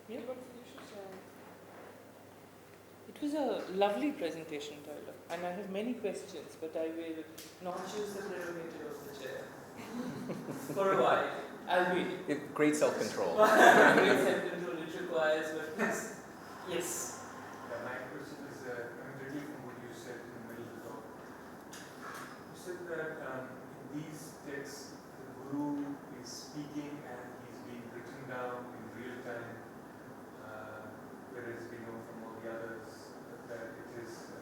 Yeah. It was a lovely presentation, Tyler, and I have many questions, but I will not choose the prerogative of the chair for a while. I'll be great self-control. Great self-control it requires, but please, yes. My question is, directly from what you said in the middle of the talk. You said that in these texts, the Guru is speaking and he's being written down in real time, whereas we know from all the others that it is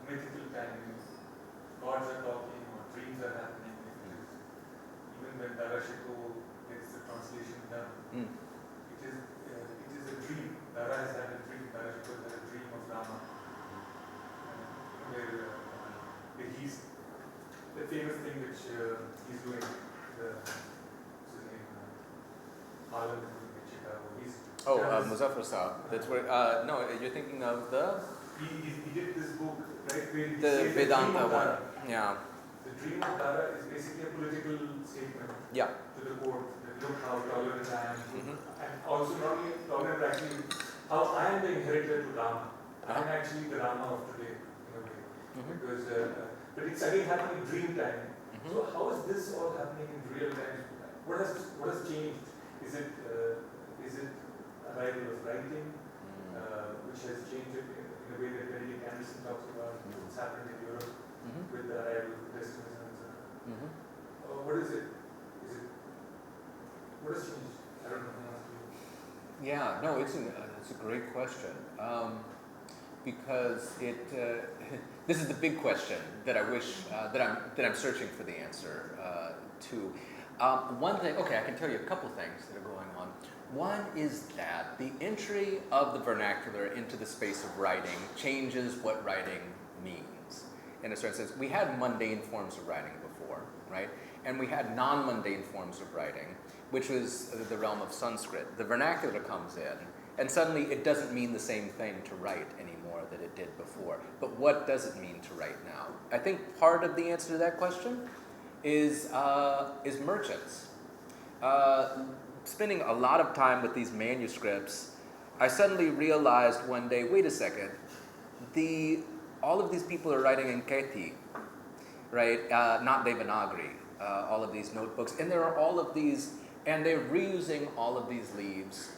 mythical time. Gods are talking or dreams are happening. Even when Darashiko gets the translation done, it is a dream. Dara has had a dream. Darashiko has had a dream of Rama, where he's the famous thing which he's doing. What's his name? Harlem is doing in Chicago. Muzaffar Saab. That's where. No, you're thinking of the. He did this book, right? Where he the Vedanta one. Yeah. The dream of Dara is basically a political statement. Yeah. To the court, that look how tolerant I am, and also not only tolerant, actually how I am the inheritor to Rama. I am actually the Rama of today, in a way, because but it's again happening in dream time. So how is this all happening in real time? What has changed? Is it arrival of writing, which has changed it in a way that Benedict Anderson talks about? What's happened in Europe with the arrival of pessimism, etc. What is it? What has changed? I don't know. Yeah, no, it's a great question, because this is the big question that I wish that I'm searching for the answer to. One thing, okay, I can tell you a couple things that are going on. One is that the entry of the vernacular into the space of writing changes what writing means. In a certain sense, we had mundane forms of writing before, right? And we had non-mundane forms of writing, which was the realm of Sanskrit. The vernacular comes in, and suddenly it doesn't mean the same thing to write anymore that it did before. But what does it mean to write now? I think part of the answer to that question is merchants. Spending a lot of time with these manuscripts, I suddenly realized one day, wait a second, all of these people are writing in Kethi, right? Not Devanagari. All of these notebooks, and there are all of these, and they're reusing all of these leaves,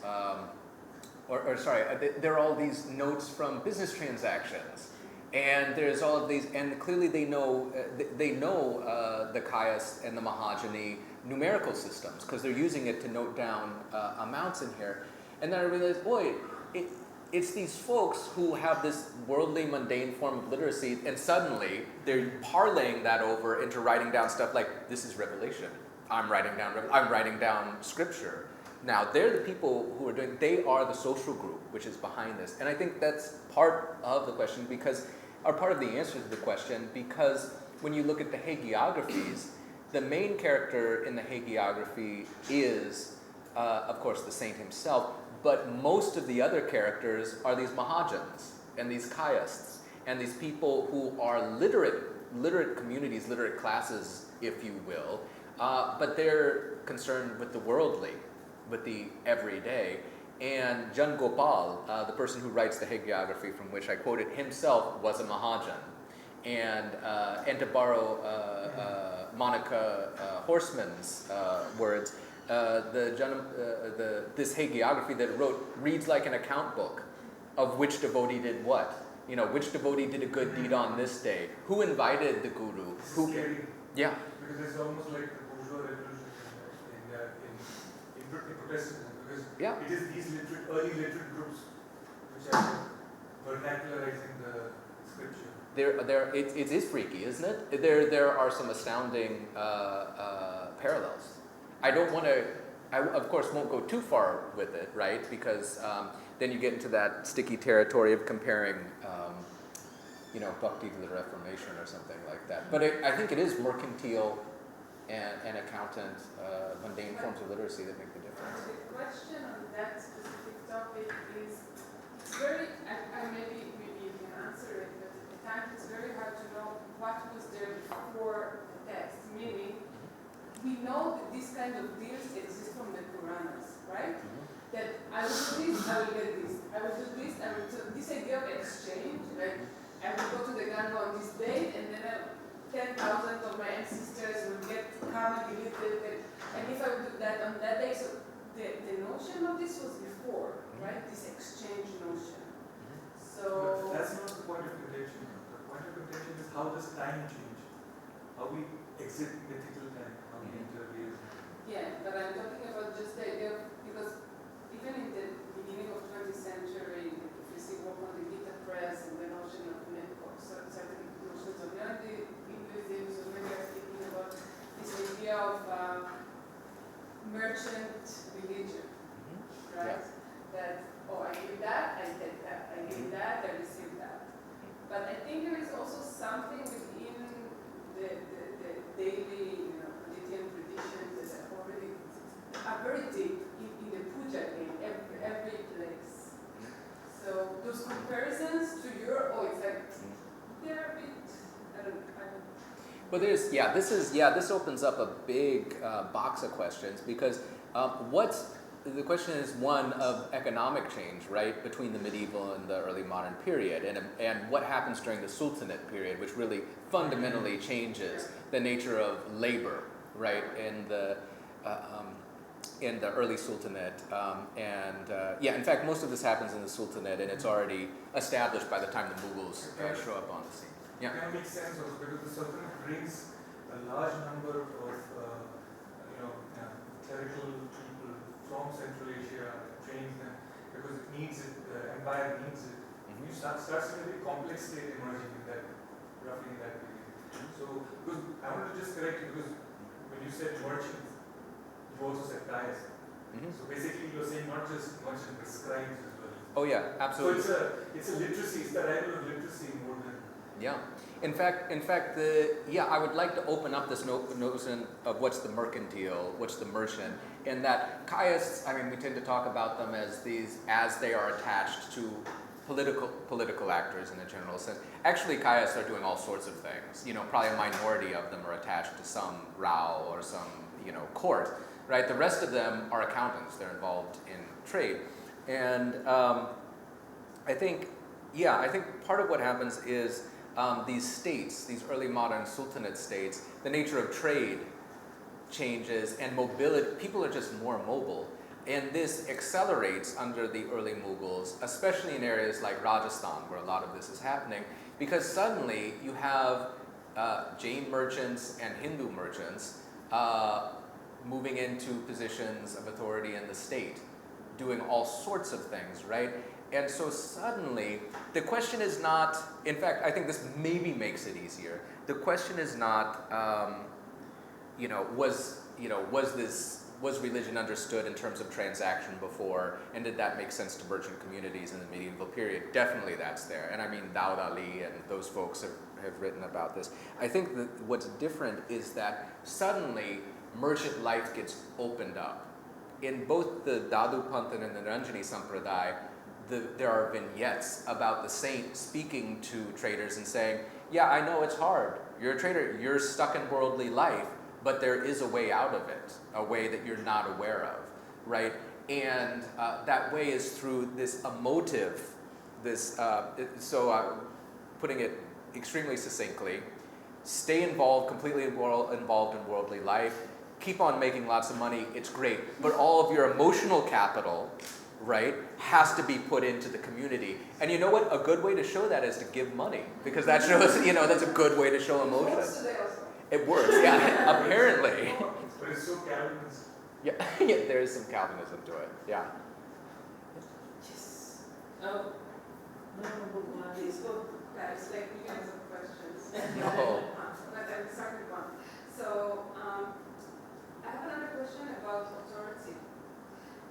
there are all these notes from business transactions, and there's all of these, and clearly they know the Kayas and the Mahajani numerical systems because they're using it to note down amounts in here, and then I realized, boy, it's these folks who have this worldly, mundane form of literacy, and suddenly they're parlaying that over into writing down stuff like, this is revelation. I'm writing down scripture. Now, they're the people who they are the social group which is behind this. And I think that's part of the question or part of the answer to the question, because when you look at the hagiographies, the main character in the hagiography is, of course, the saint himself, but most of the other characters are these Mahajans and these Kayasts and these people who are literate communities, literate classes, if you will, but they're concerned with the worldly, with the everyday. And Jan Gopal, the person who writes the hagiography from which I quoted, himself was a Mahajan. And to borrow Monica Horseman's words, this hagiography that it wrote reads like an account book of which devotee did what. You know, which devotee did a good deed on this day, who invited the guru, who. Scary. Yeah. Because it's almost like the bourgeois revolution in Protestantism, because it is these early literate groups which are vernacularizing the scripture. It is freaky, isn't it? There are some astounding parallels. I of course won't go too far with it, right? Because then you get into that sticky territory of comparing, Bhakti to the Reformation or something like that. But I think it is mercantile and accountant, mundane forms of literacy that make the difference. The question on that specific topic is, it's very, maybe you can answer it, but at the time it's very hard to know what was there before the text, meaning we know that these kind of deals exist from the Puranas, right? That I was get this. I will do this, I will do this idea of exchange, like I will go to the Ganga on this date, and then 10,000 of my ancestors will come and be lifted, and if I would do that on that day, so the notion of this was before, right? This exchange notion. So but that's not the point of contention. The point of contention is how does time change? How we exit mythical time, how we enter real time. yeah, but I'm talking about just the idea of, because even in the beginning of 20th century, if you see work on the Gita press and the notion of certain notions of Hinduism, so maybe I'm thinking about this idea of merchant religion, right? Yeah. That, oh, I give that, I take that, I give that, I receive that. But I think there is also something within the daily, Indian traditions that are very deep in the puja in every place. So those comparisons to your, it's like they're a bit, I don't know. But this opens up a big box of questions because the question is one of economic change, right, between the medieval and the early modern period, and what happens during the Sultanate period, which really fundamentally changes the nature of labor, right, in the early Sultanate, in fact, most of this happens in the Sultanate, and it's already established by the time the Mughals show up on the scene. Yeah. It can make sense also because the Sultanate brings a large number of clerical people from Central Asia, trains them because it needs it, the empire needs it. You starts in a very complex state emerging in that, roughly in that period. So, because I wanted to just correct you because when you said merchants, you also said Kayas. So basically you're saying not just merchant, but scribes as well. Oh yeah, absolutely. So it's a literacy, it's the arrival of literacy more than. Yeah. In fact, I would like to open up this notion of what's the mercantile, what's the merchant, and that Kayists, we tend to talk about them as they are attached to political actors in a general sense. Actually, Kayists are doing all sorts of things. Probably a minority of them are attached to some Rao or some, court, right? The rest of them are accountants. They're involved in trade. And I think part of what happens is these states, these early modern Sultanate states, the nature of trade changes and mobility, people are just more mobile. And this accelerates under the early Mughals, especially in areas like Rajasthan, where a lot of this is happening, because suddenly you have Jain merchants and Hindu merchants moving into positions of authority in the state, doing all sorts of things, right? And so suddenly, the question is not, in fact, I think this maybe makes it easier. The question is not, was religion understood in terms of transaction before, and did that make sense to merchant communities in the medieval period? Definitely that's there. And Daud Ali and those folks have written about this. I think that what's different is that suddenly merchant life gets opened up. In both the Dadu Panthan and the Ranjani Sampradaya, there are vignettes about the saint speaking to traders and saying, yeah, I know it's hard. You're a trader, you're stuck in worldly life, but there is a way out of it, a way that you're not aware of, right? And that way is through this emotive, putting it extremely succinctly, stay involved, completely involved in worldly life, keep on making lots of money, it's great, but all of your emotional capital, right, has to be put into the community. And you know what? A good way to show that is to give money, because that shows, that's a good way to show emotion. It works, yeah, apparently. But it's so Calvinist. Yeah, there is some Calvinism to it, yeah. Yes. Oh. No, please go. It's like we have some questions. No. But I'm starting one. So, I have another question about authority.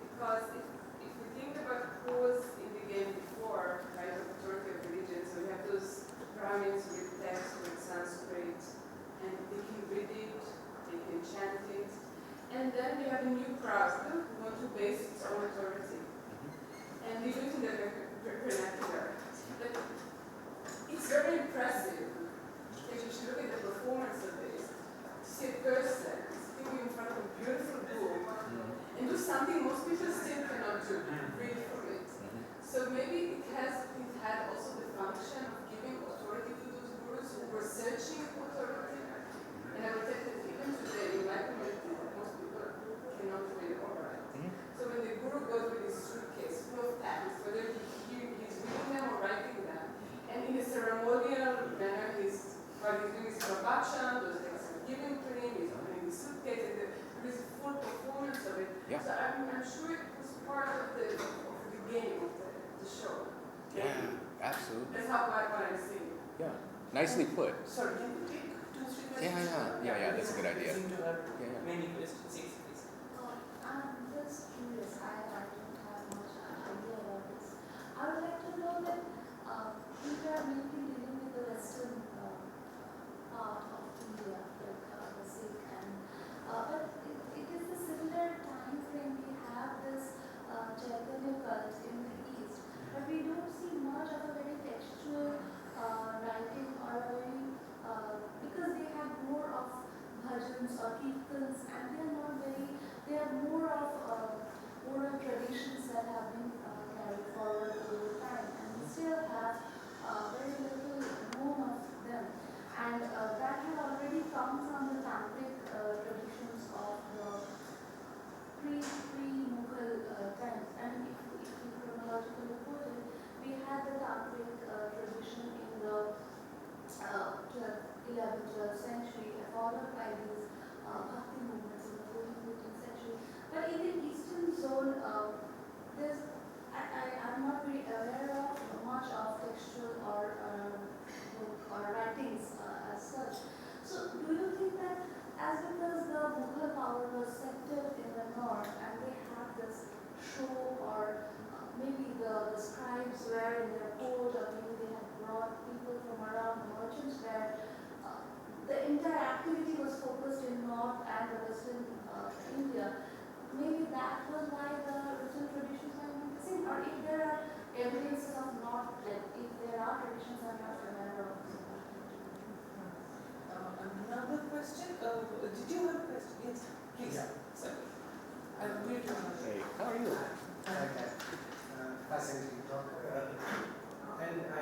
Because if we think about who was in the game before, right, the authority of religion, so we have those Brahmins with text with Sanskrit, and they can read it, they can chant it, and then we have a new crowd who want to base its own authority. And they do it in the vernacular. But it's very impressive if you should look at the performance of this, to see a person sitting in front of a beautiful book and do something most people still cannot I'm sure it was part of the game of the show. Yeah, absolutely. That's how what I'm seeing. Yeah, nicely put. Sorry, can you take 2-3 questions? Yeah, that's a good idea. We seem to have Yeah. many questions. Yes, please. I'm just curious. I don't have much idea about this. I would like to know that we are mainly dealing with the Western part of India, like the Sikh, and but it is a similar time frame. We have this Chaitanya cult in the East, but we don't see much of a very textual writing or a very because they have more of bhajans or kirtans, and they are more of oral traditions that have been carried forward over time, and we still have very little known of them. And that has already come from the tantric traditions of the pre-Mughal times. And if we chronologically put it, we had the tantric tradition in the 11th, 12th century, followed by these bhakti movements in the 14th, 15th century. But in the eastern zone, I'm not very aware of much of textual or book or writings as such. So do you think that as because the Mughal power was centered in the north and they have this show or maybe the scribes were in their court or maybe they had brought people from around, the merchants where the entire activity was focused in north and the western India. Maybe that was why the written traditions were missing, or if there are evidences of not, like if there are traditions I'm not aware of. Another question? Did you have a question? Yes, please. Yeah. Sorry. I'll wait for another. Hey, how are you? Okay. Fascinating talk. And I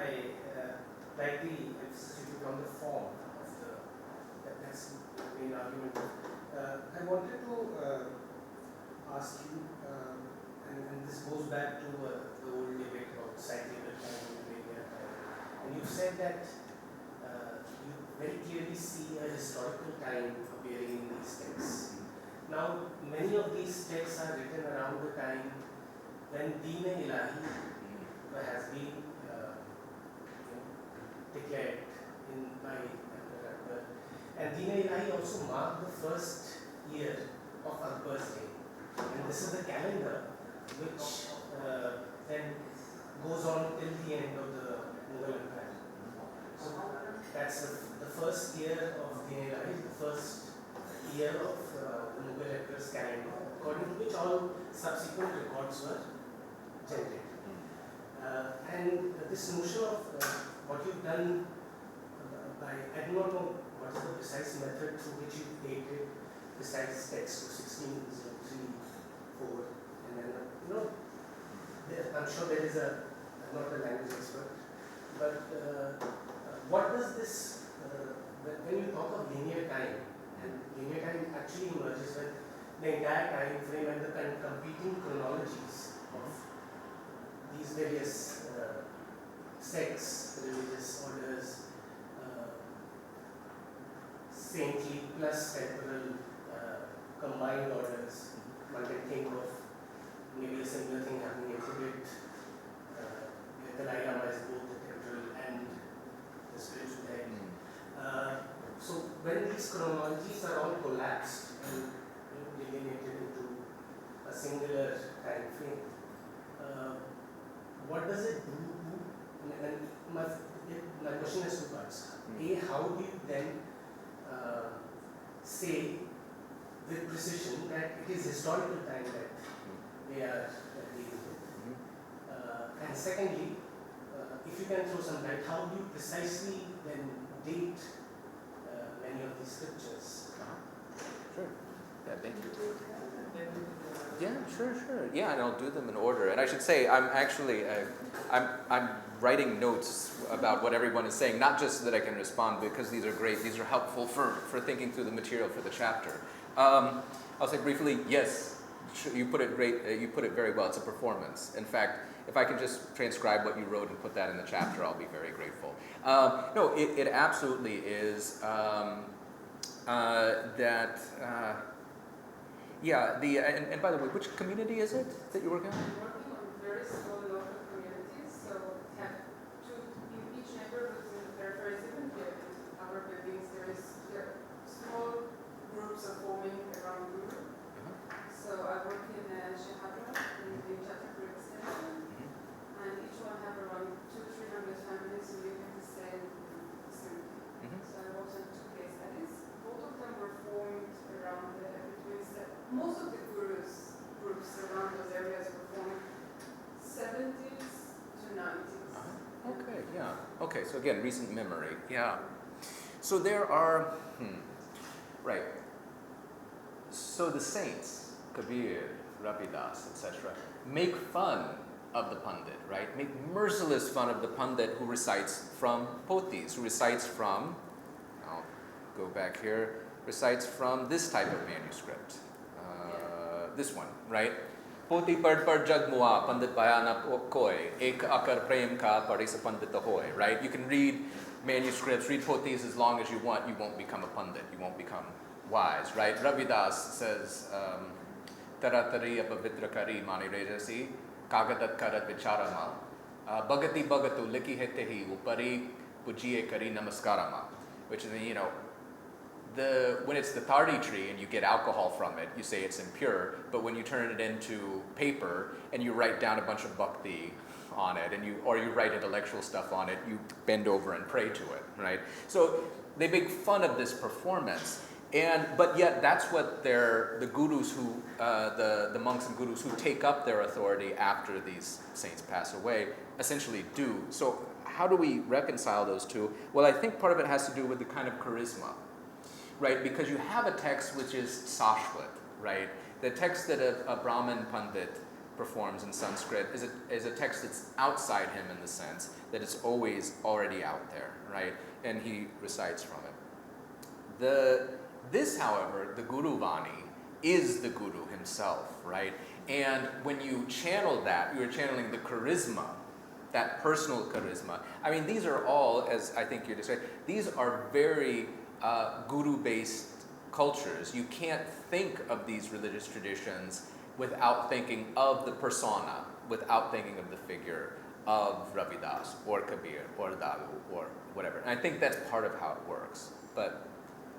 like the emphasis you put on the form of that's the main argument. I wanted to ask you, and this goes back to the old debate about cyclical time and linear time. And you said that you very clearly see a historical time appearing in these texts. Now, many of these texts are written around the time when Deen-e-Ilahi has been declared by Emperor Akbar. And Deen-e-Ilahi also marked the first year of Akbar's reign. And this is the calendar which then goes on till the end of the Mughal Empire. So that's the first year of Deen-e-Ilahi, the first year of the Mughal Emperor's calendar, according to which all subsequent records were generated. And this notion of what you've done I do not know what is the precise method through which you dated precise text to 1603, 4, and then I'm sure there is I'm not a language expert, but what does this when you talk of linear time, and linear time actually emerges when the entire time frame and the competing chronologies of these various sects, religious orders, saintly plus temporal combined orders. One can think of maybe a similar thing happening in Tibet, where the Dalai Lama is both the temporal and the spiritual head. So when these chronologies are all collapsed and delineated into a singular time frame, what does it do to, and my question has two parts. A, how do you then say with precision that it is historical time that they are dealing with? And secondly, if you can throw some light, how do you precisely then date many of these scriptures? Sure. Yeah, thank you. Yeah, sure. Yeah, and I'll do them in order. And I should say, I'm actually, I'm writing notes about what everyone is saying, not just so that I can respond, because these are great. These are helpful for thinking through the material for the chapter. I'll say briefly, yes, you put it great. You put it very well. It's a performance. In fact, if I can just transcribe what you wrote and put that in the chapter, I'll be very grateful. No, it absolutely is that. Yeah, and by the way, which community is it that you're working on? I'm working on very small local communities, so have in each neighborhood in the peripheries, even here in our buildings, there are small groups are forming around Guru. So I work in Shehadra, in the Chattanooga extension, and each one have around 200-300 families who live in the same vicinity. So I worked on 2 case studies. Both of them were formed around most of the groups around those areas were formed 70s to 90s. Okay, yeah. Okay, so again, recent memory, yeah. So there are, right. So the saints, Kabir, Ravidas, etc., make fun of the Pandit, right? Make merciless fun of the Pandit who recites from pothis, who recites from, I'll go back here, recites from this type of manuscript. This one, right? Poti pad par jag mua pandit bayana koi ek akar prem ka parisa pandita hoy, right? You can read manuscripts, read pothis as long as you want. You won't become a pandit. You won't become wise, right? Ravidas says, taratari apavitra kari mani rejasi kagadat karat vicharama bhagati bhagatu liki hetehi upari pujiye kari namaskarama, which is, when it's the tardi tree and you get alcohol from it, you say it's impure, but when you turn it into paper and you write down a bunch of bhakti on it, or you write intellectual stuff on it, you bend over and pray to it, right? So they make fun of this performance, but yet that's what the gurus who, the monks and gurus who take up their authority after these saints pass away essentially do. So how do we reconcile those two? Well, I think part of it has to do with the kind of charisma, right? Because you have a text which is Sashwat, right? The text that a Brahmin Pandit performs in Sanskrit is a text that's outside him in the sense that it's always already out there, right? And he recites from it. This, however, the Guru Vani, is the Guru himself, right? And when you channel that, you're channeling the charisma, that personal charisma. I mean, these are all, as I think you're describing, these are very guru-based cultures. You can't think of these religious traditions without thinking of the persona, without thinking of the figure of Ravidas or Kabir or Dalu or whatever. And I think that's part of how it works. But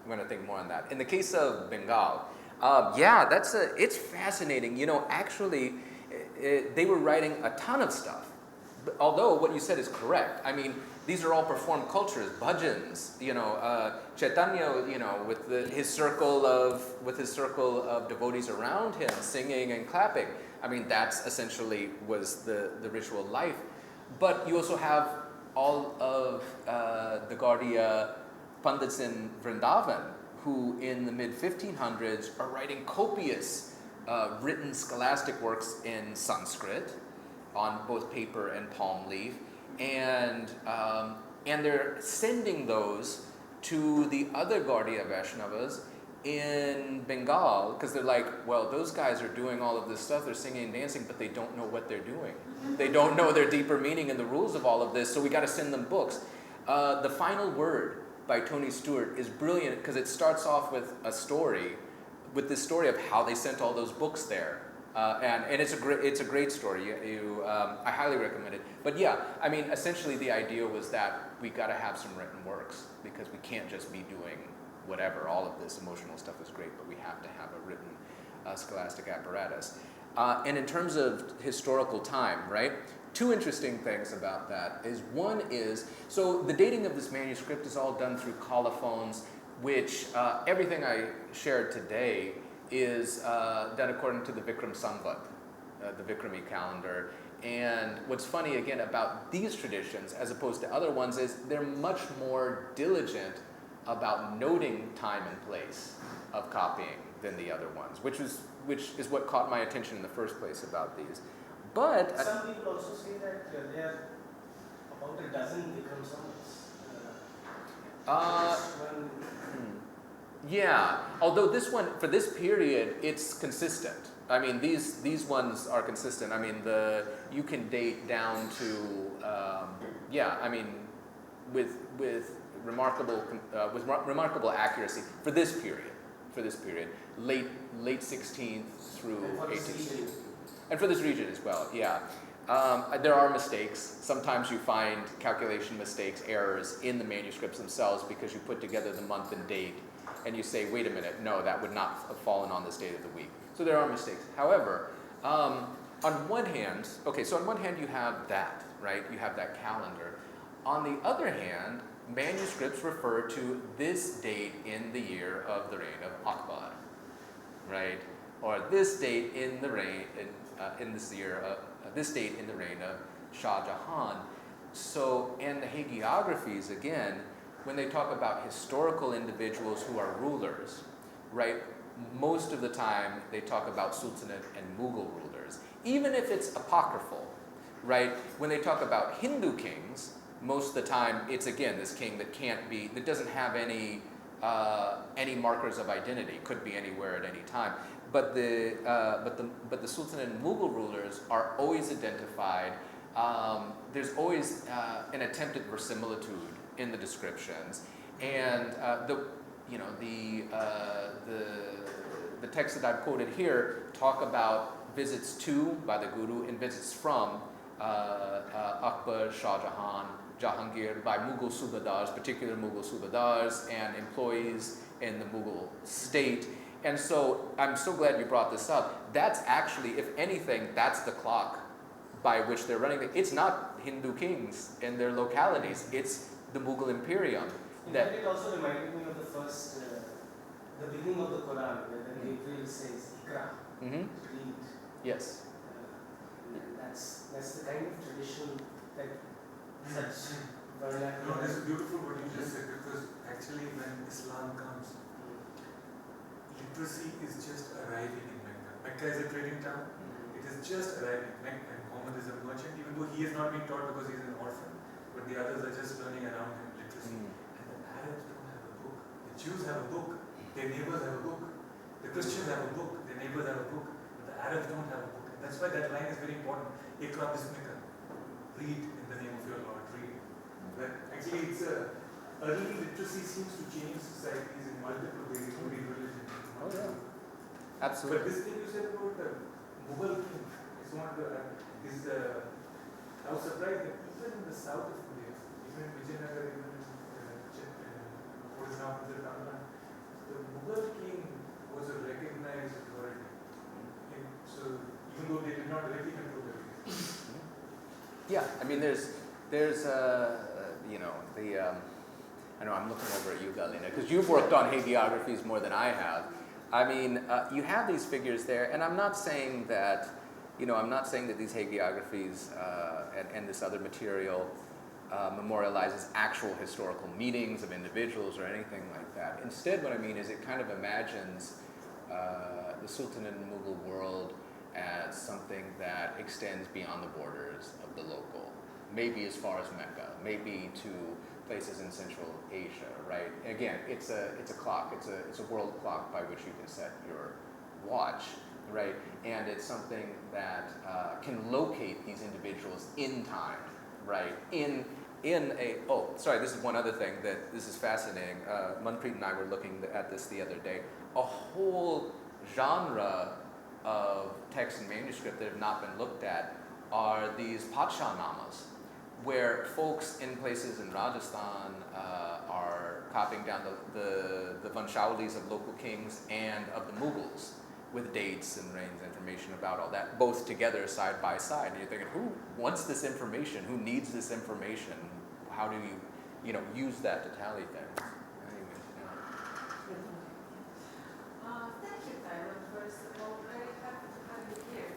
I'm going to think more on that. In the case of Bengal, it's fascinating. Actually, they were writing a ton of stuff. But although what you said is correct. I mean, these are all performed cultures, bhajans, Chaitanya, with his circle of devotees around him, singing and clapping. I mean, that's essentially was the ritual life. But you also have all of the Gaudiya Pandits in Vrindavan, who in the mid-1500s are writing copious written scholastic works in Sanskrit on both paper and palm leaf, and they're sending those to the other Gaudiya Vaishnavas in Bengal, because they're like, well, those guys are doing all of this stuff, they're singing and dancing, but they don't know what they're doing. They don't know their deeper meaning and the rules of all of this, so we got to send them books. The Final Word by Tony Stewart is brilliant because it starts off with this story of how they sent all those books there. And it's a great story. I highly recommend it. But yeah, I mean, essentially the idea was that we got to have some written works because we can't just be doing whatever. All of this emotional stuff is great, but we have to have a written scholastic apparatus. And in terms of historical time, right? Two interesting things about that is one is, so the dating of this manuscript is all done through colophons, which everything I shared today is done according to the Vikram Samvat, the Vikrami calendar. And what's funny again about these traditions as opposed to other ones is they're much more diligent about noting time and place of copying than the other ones, which is what caught my attention in the first place about these. But some people also say that there are about a dozen Vikram Samvats. Yeah, although this one, for this period, it's consistent. I mean, these ones are consistent. I mean, you can date down to, with remarkable accuracy for this period. for this period, late 16th through And for this 18th. region. And for this region as well, yeah. There are mistakes. Sometimes you find calculation mistakes, errors in the manuscripts themselves because you put together the month and date and you say, wait a minute, no, that would not have fallen on this date of the week. So there are mistakes. However, on one hand, you have that, right? You have that calendar. On the other hand, manuscripts refer to this date in the year of the reign of Akbar, right? Or this date in the reign this date in the reign of Shah Jahan. So, and the hagiographies again, when they talk about historical individuals who are rulers, right? Most of the time they talk about Sultanate and Mughal rulers, even if it's apocryphal, right? When they talk about Hindu kings, most of the time it's again this king that doesn't have any markers of identity, could be anywhere at any time. But the Sultanate and Mughal rulers are always identified. There's always an attempted verisimilitude in the descriptions, and the texts that I've quoted here talk about visits to by the Guru and visits from Akbar, Shah Jahan, Jahangir by Mughal Subadars, particular Mughal Subadars and employees in the Mughal state. And so I'm so glad you brought this up. That's actually, if anything, that's the clock by which they're running. It's not Hindu kings in their localities. It's the Mughal Imperium. In fact, it also reminded me of the first, the beginning of the Quran, where Gabriel says, Ikra, Mm-hmm. read. Yes. That's the kind of tradition that such No, vernacular. this is beautiful what you just said, because actually when Islam comes, literacy is just arriving in Mecca. Mecca is a trading town. It is just arriving. Mecca, and Muhammad is a merchant, even though he is not being taught because he is an orphan. But the others are just learning around him literacy. And the Arabs don't have a book. The Jews have a book. Their neighbors have a book. The Christians have a book. Their neighbors have a book. But the Arabs don't have a book. And that's why that line is very important. Ikra bismika. Read in the name of your Lord. Read. But actually, it's early literacy seems to change societies in multiple ways, including religion. Oh yeah. But Absolutely. this thing you said about the Mughal king is one of the I was surprised that even in the south of India, even in Vijayanagar, even in what is now considered Tamil, the Mughal king was a recognized authority. So even though they did not directly control everything. Yeah, I mean, there's I know I'm looking over at you, Galina, because you've worked on hagiographies more than I have. I mean, you have these figures there, and I'm not saying that these hagiographies and this other material memorializes actual historical meetings of individuals or anything like that. Instead, what I mean is it kind of imagines the Sultanate and Mughal world as something that extends beyond the borders of the local, maybe as far as Mecca, maybe to places in Central Asia, right? Again, it's a clock, it's a world clock by which you can set your watch, right? And it's something that can locate these individuals in time, right? This is one other thing this is fascinating. Manpreet and I were looking at this the other day. A whole genre of text and manuscript that have not been looked at are these Padsha namas, where folks in places in Rajasthan are copying down the Vanshavalis of local kings and of the Mughals with dates and reigns, information about all that, both together side by side. And you're thinking, who wants this information? Who needs this information? How do you use that to tally things? Anyways, Thank you, Tyler. First of all, very happy to have you here.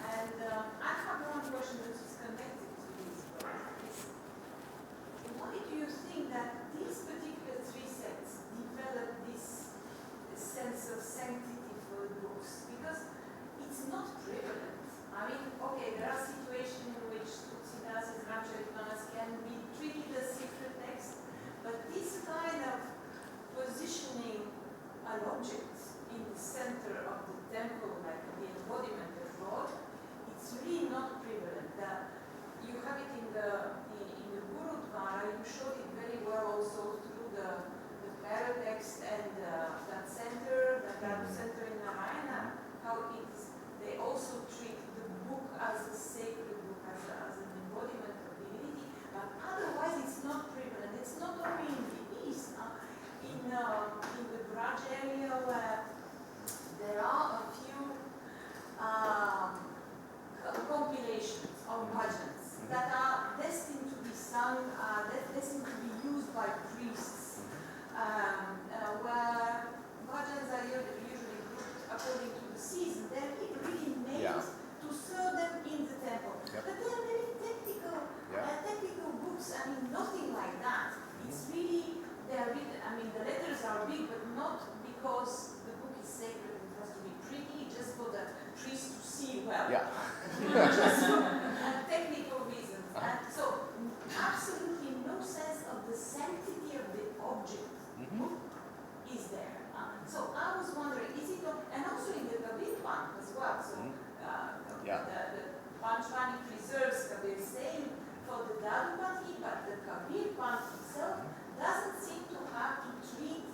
And I have one question which is connected to this. Why do you think that these particular three sects develop this sense of sanctity for the books? Because it's not prevalent. I mean, okay, there are situations in which Tutsidas and Ramcharitmanas can be treated as secret texts, but this well. Yeah. Just for technical reasons. And so, absolutely no sense of the sanctity of the object is there. So I was wondering, is it, and also in the Kabir one as well. So the Panchwani preserves Kabir's saying for the Dadupati, but the Kabir one itself doesn't seem to have to treat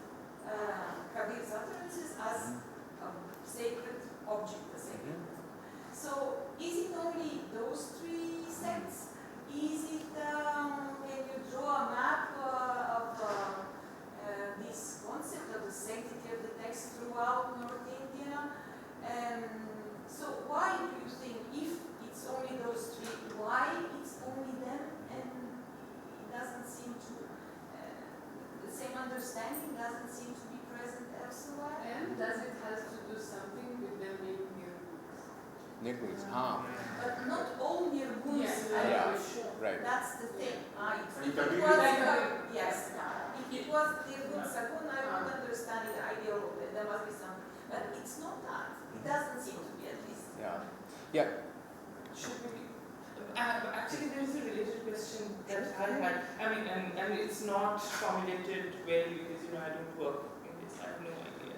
Kabir's utterances as a sacred object, a sacred. So is it only those three sects? Is it, can you draw a map of this concept of the sanctity of the text throughout North India? So why do you think, if it's only those three, why it's only them and it doesn't seem to, the same understanding doesn't seem to be present elsewhere? And does it have to do something with them being nirguns? Nirguns, But not all nirguns. Yes, Yeah. sure. Right. That's the thing. If it Kabir was, is- yes, if it was nirgun sagun, I would understand the idea of it. There must be something, but it's not that. It doesn't seem to be, at least. Yeah. Yeah. Should we? Actually, there is a related question that I had. I mean, and it's not formulated well because I don't work in this. I have no idea.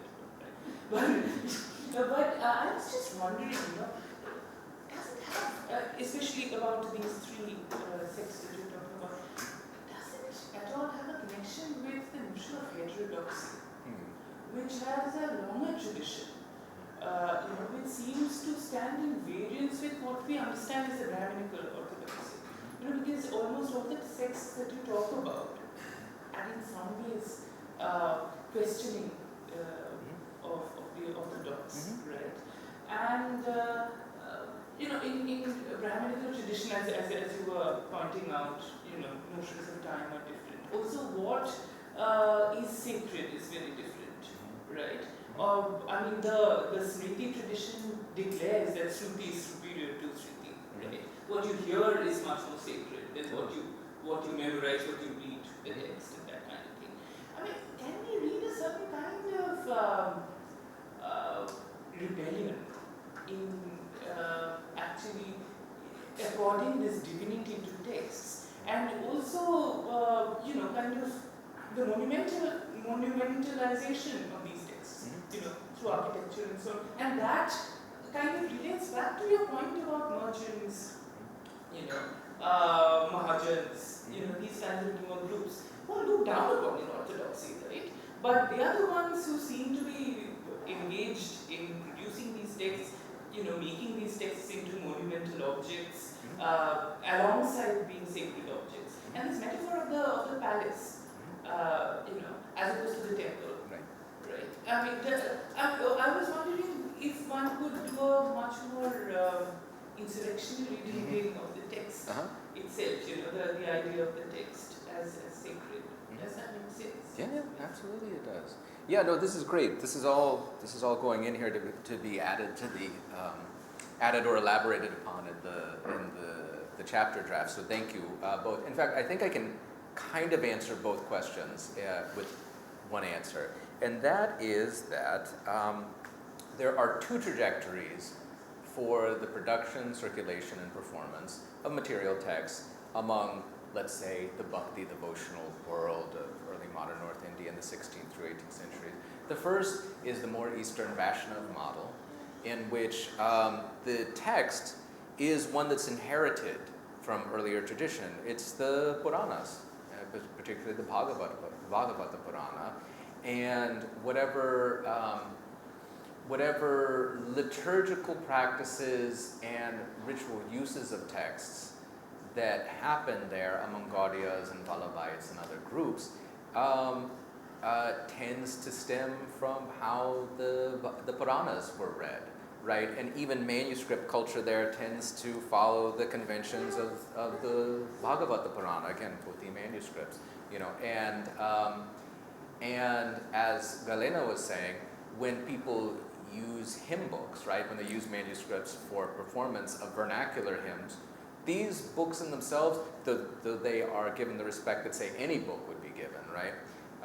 But I was just wondering, does it have, especially about these three sects that you're talking about, does it at all have a connection with the notion of heterodoxy, which has a longer tradition? Which seems to stand in variance with what we understand as the Brahminical orthodoxy. Because almost all the sects that you talk about are in some ways questioning of the orthodox, right? And in Brahminical tradition, as you were pointing out, notions of time are different. Also, what is sacred is very different, right? The Smriti tradition declares that Shruti is superior to Smriti, right? What you hear is much more sacred than what you memorize, what you read, the text and that kind of thing. I mean, can we read a certain kind of rebellion in actually according this divinity to texts, and also, kind of the monumentalization of these texts, through architecture and so on. And that kind of relates back to your point about merchants, Mahajans, these kinds of newer groups who are looked down upon in orthodoxy, right? But they are the ones who seem to be engaged in producing these texts, making these texts into monumental objects, alongside being sacred objects. And this metaphor of the palace, as opposed to the temple. Right. I mean, I was wondering if one could do a much more insurrectionary reading of the text itself, the idea of the text as sacred. Does that make sense? Yeah, absolutely it does. Yeah, no, this is great. This is all going in here to be added to the added or elaborated upon in the chapter draft. So thank you both. In fact, I think I can kind of answer both questions with one answer, and that is that there are two trajectories for the production, circulation, and performance of material texts among, let's say, the Bhakti devotional world of early modern North India in the 16th through 18th centuries. The first is the more Eastern Vaishnav model, in which the text is one that's inherited from earlier tradition. It's the Puranas, particularly the Bhagavata Purana, and whatever liturgical practices and ritual uses of texts that happen there among Gaudiyas and Vallabhites and other groups tends to stem from how the Puranas were read, right? And even manuscript culture there tends to follow the conventions of the Bhagavata Purana, again, Puthi manuscripts, and as Galena was saying, when people use hymn books, right, when they use manuscripts for performance of vernacular hymns, these books in themselves, though they are given the respect that, say, any book would be given, right,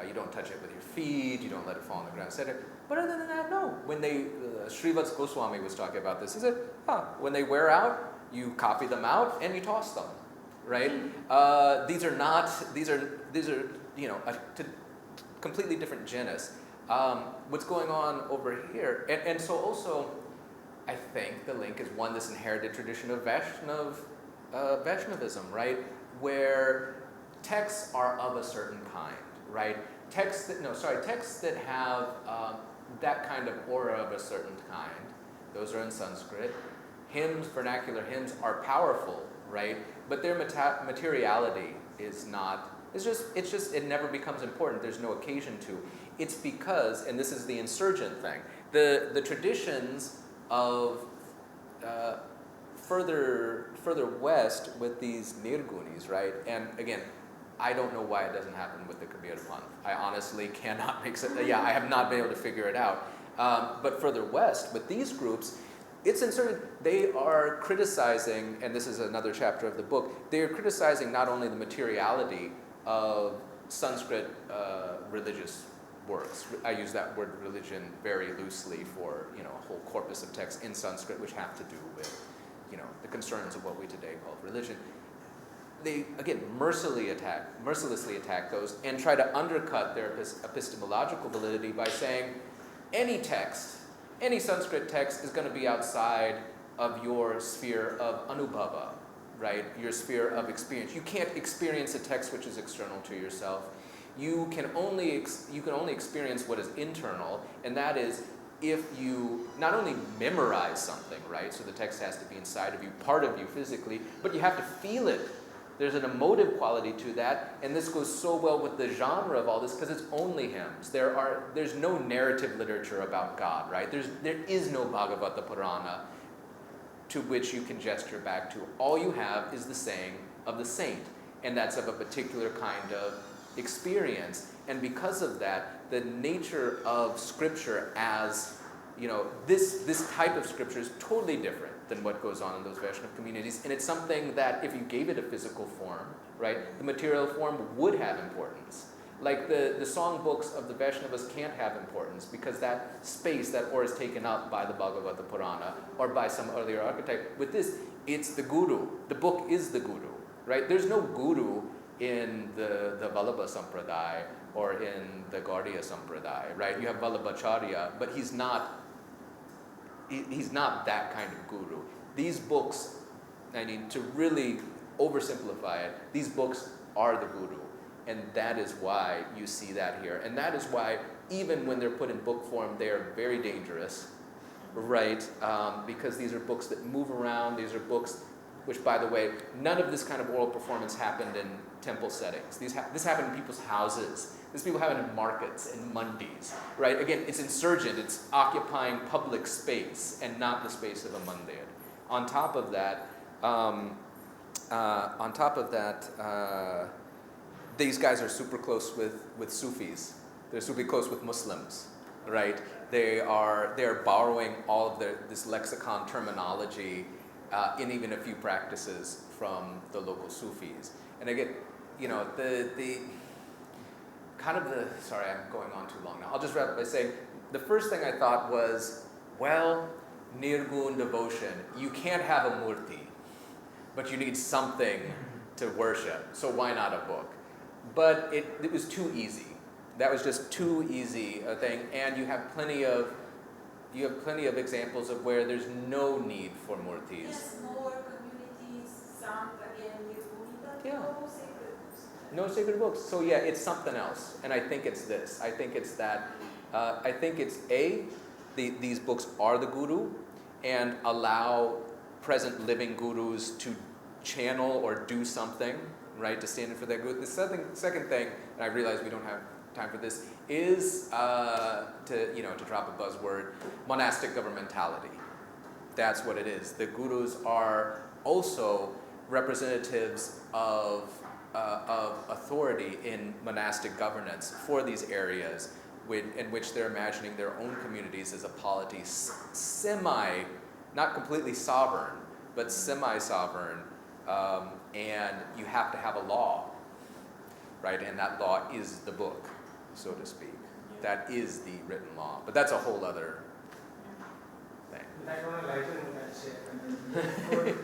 You don't touch it with your feet, you don't let it fall on the ground, etc. But other than that, no. When they, Srivats Goswami was talking about this, he said, when they wear out, you copy them out and you toss them, right? These are completely different genus. What's going on over here, and so also, I think the link is one, this inherited tradition of Vaishnavism, right? Where texts are of a certain kind, right? Texts that have that kind of aura of a certain kind, those are in Sanskrit. Hymns, vernacular hymns, are powerful, right? But their materiality is not. It never becomes important. There's no occasion to. It's because, and this is the insurgent thing, the traditions of further west with these nirgunis, right? And again, I don't know why it doesn't happen with the Kabir Panth. I honestly cannot make sense. Yeah, I have not been able to figure it out. But further west with these groups, it's inserted. They are criticizing, and this is another chapter of the book. They are criticizing not only the materiality of Sanskrit religious works. I use that word religion very loosely for a whole corpus of texts in Sanskrit which have to do with the concerns of what we today call religion. They again mercilessly attack those and try to undercut their epistemological validity by saying any Sanskrit text is going to be outside of your sphere of anubhava, right? Your sphere of experience. You can't experience a text which is external to yourself. You can only experience what is internal, and that is if you not only memorize something, right? So the text has to be inside of you, part of you physically, but you have to feel it. There's an emotive quality to that, and this goes so well with the genre of all this because it's only hymns. There's no narrative literature about God, right? There is no Bhagavata Purana to which you can gesture back to. All you have is the saying of the saint, and that's of a particular kind of experience. And because of that, the nature of scripture as, this type of scripture is totally different than what goes on in those Vaishnava communities. And it's something that if you gave it a physical form, right, the material form would have importance. Like the song books of the Vaishnavas can't have importance because that space, that aura is taken up by the Bhagavata Purana or by some earlier archetype. With this, it's the guru. The book is the guru, right? There's no guru in the Vallabha Sampradaya or in the Gaudiya Sampradaya, right? You have Vallabhacharya, but he's not that kind of guru. These books, to really oversimplify it, these books are the guru. And that is why you see that here. And that is why, even when they're put in book form, they are very dangerous, right? Because these are books that move around. These are books which, by the way, none of this kind of oral performance happened in temple settings. This happened in people's houses. This people happen in markets and mandis, right? Again, it's insurgent. It's occupying public space and not the space of a mandir. On top of that, these guys are super close with Sufis. They're super close with Muslims, right? They're borrowing all of this lexicon terminology in even a few practices from the local Sufis. And again, sorry, I'm going on too long now. I'll just wrap up by saying the first thing I thought was, well, nirgun devotion. You can't have a murti, but you need something to worship. So why not a book? But it was too easy. That was just too easy a thing, and you have plenty of examples of where there's no need for murtis. Yes, more communities, some again nirguni, but Yeah. no sacred books. No sacred books. So yeah, it's something else, and I think it's this. I think it's that. I think it's these books are the guru, and allow present living gurus to channel or do something, right, to stand in for their guru. The second thing, and I realize we don't have time for this, is to drop a buzzword, monastic governmentality. That's what it is. The gurus are also representatives of authority in monastic governance for these areas in which they're imagining their own communities as a polity not completely sovereign, but semi-sovereign, and you have to have a law, right? And that law is the book. so to speak. That is the written law, but that's a whole other thing. I want to lighten that share.